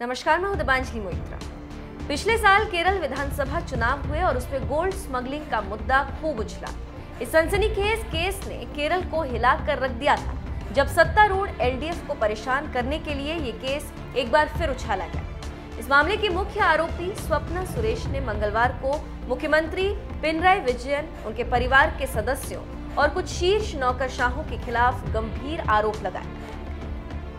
नमस्कार, मैं हूं दिबांजलि मोइत्रा। पिछले साल केरल विधानसभा चुनाव हुए और उसमें गोल्ड स्मगलिंग का मुद्दा खूब उछला। इस सनसनीखेज केस ने केरल को हिला कर रख दिया था, जब सत्तारूढ़ एलडीएफ को परेशान करने के लिए ये केस एक बार फिर उछाला गया। इस मामले की मुख्य आरोपी स्वप्ना सुरेश ने मंगलवार को मुख्यमंत्री पिनराई विजयन, उनके परिवार के सदस्यों और कुछ शीर्ष नौकरशाहों के खिलाफ गंभीर आरोप लगाए।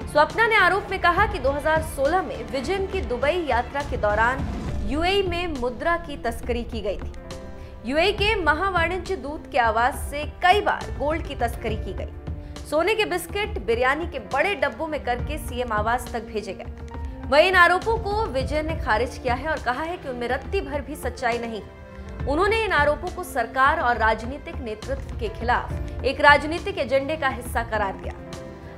स्वप्ना ने आरोप में कहा कि 2016 में विजयन की दुबई यात्रा के दौरान यूएई में मुद्रा की तस्करी की गई थी। यूएई के महावाणिज्य दूत के आवास से कई बार गोल्ड की तस्करी की गई। सोने के बिस्किट बिरयानी के बड़े डब्बों में करके सीएम आवास तक भेजे गए। वहीं इन आरोपों को विजयन ने खारिज किया है और कहा है कि उनमें रत्ती भर भी सच्चाई नहीं। उन्होंने इन आरोपों को सरकार और राजनीतिक नेतृत्व के खिलाफ एक राजनीतिक एजेंडे का हिस्सा करार दिया।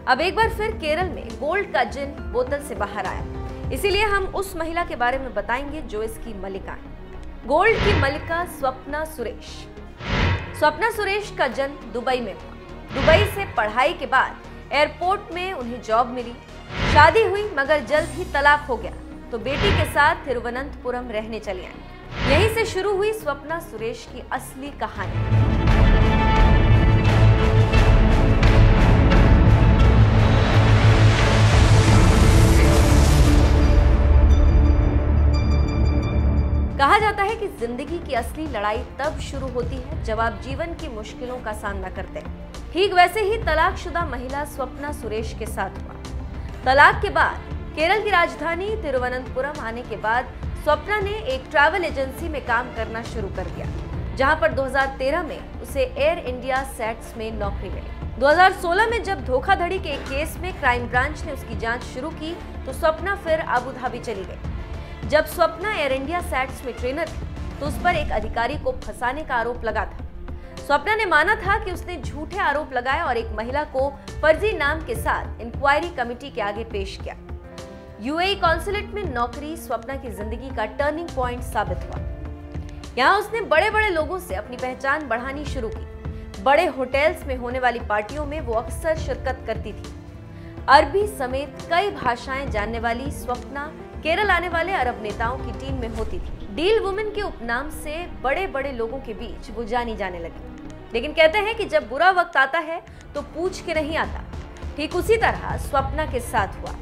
अब एक बार फिर केरल में गोल्ड का जिन बोतल से बाहर आया, इसीलिए हम उस महिला के बारे में बताएंगे जो इसकी मलिका है। गोल्ड की मलिका स्वप्ना सुरेश। स्वप्ना सुरेश का जन्म दुबई में हुआ। दुबई से पढ़ाई के बाद एयरपोर्ट में उन्हें जॉब मिली। शादी हुई मगर जल्द ही तलाक हो गया, तो बेटी के साथ तिरुवनंतपुरम रहने चली आई। यहीं से शुरू हुई स्वप्ना सुरेश की असली कहानी। कहा जाता है कि जिंदगी की असली लड़ाई तब शुरू होती है जब आप जीवन की मुश्किलों का सामना करते हैं। ठीक वैसे ही तलाकशुदा महिला स्वप्ना सुरेश के साथ हुआ। तलाक के बाद केरल की राजधानी तिरुवनंतपुरम आने के बाद स्वप्ना ने एक ट्रैवल एजेंसी में काम करना शुरू कर दिया, जहां पर 2013 में उसे एयर इंडिया सेट्स में नौकरी मिली। 2016 में जब धोखाधड़ी के एक केस में क्राइम ब्रांच ने उसकी जांच शुरू की, तो स्वप्ना फिर अबू धाबी चली गई। जब स्वप्ना एयर इंडिया सेट्स में ट्रेनर थी, तो उस पर एक अधिकारी को फंसाने का आरोप लगा था। स्वप्ना ने माना था कि उसने झूठे आरोप लगाए और एक महिला को फर्जी नाम के साथ इंक्वायरी कमेटी के आगे पेश किया। यूएई कॉन्सुलेट में नौकरी स्वप्ना की जिंदगी का टर्निंग पॉइंट साबित हुआ। यहाँ उसने बड़े बड़े लोगों से अपनी पहचान बढ़ानी शुरू की। बड़े होटल्स में होने वाली पार्टियों में वो अक्सर शिरकत करती थी। अरबी समेत कई भाषाएं जानने वाली स्वप्ना केरल आने वाले अरब नेताओं की टीम में होती थी। डील वुमेन के उपनाम से बड़े बड़े लोगों के बीच वो जानी जाने लगी। लेकिन कहते हैं कि जब बुरा वक्त आता है तो पूछ के नहीं आता। ठीक उसी तरह स्वप्ना के साथ हुआ।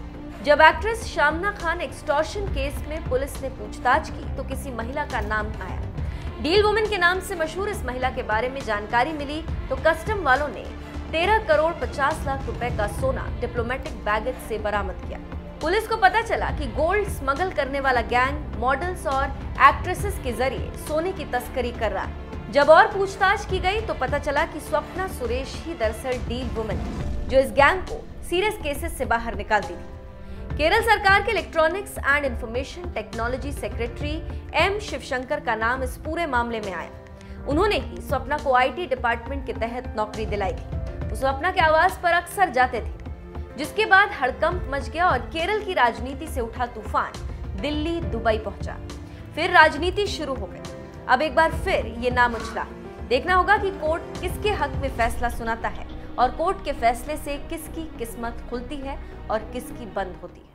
जब actress Shamna Khan extortion case में पुलिस ने पूछताछ की, तो किसी महिला का नाम आया। डील वुमेन के नाम से मशहूर इस महिला के बारे में जानकारी मिली तो कस्टम वालों ने 13 करोड़ 50 लाख रुपए का सोना डिप्लोमेटिक बैगेज से बरामद किया। पुलिस को पता चला कि गोल्ड स्मगल करने वाला गैंग मॉडल्स और एक्ट्रेसेस के जरिए सोने की तस्करी कर रहा है। जब और पूछताछ की गई तो पता चला कि स्वप्ना सुरेश ही दरअसल डील वुमेन थी, जो इस गैंग को सीरियस केसेस से बाहर निकालती थी। केरल सरकार के electronics and information technology secretary M Sivasankar का नाम इस पूरे मामले में आया। उन्होंने ही स्वप्ना को आईटी डिपार्टमेंट के तहत नौकरी दिलाई थी। वो स्वप्ना के आवास पर अक्सर जाते थे, जिसके बाद हड़कंप मच गया और केरल की राजनीति से उठा तूफान दिल्ली दुबई पहुंचा। फिर राजनीति शुरू हो गई। अब एक बार फिर ये नाम उछला। देखना होगा कि कोर्ट किसके हक में फैसला सुनाता है और कोर्ट के फैसले से किसकी किस्मत खुलती है और किसकी बंद होती है।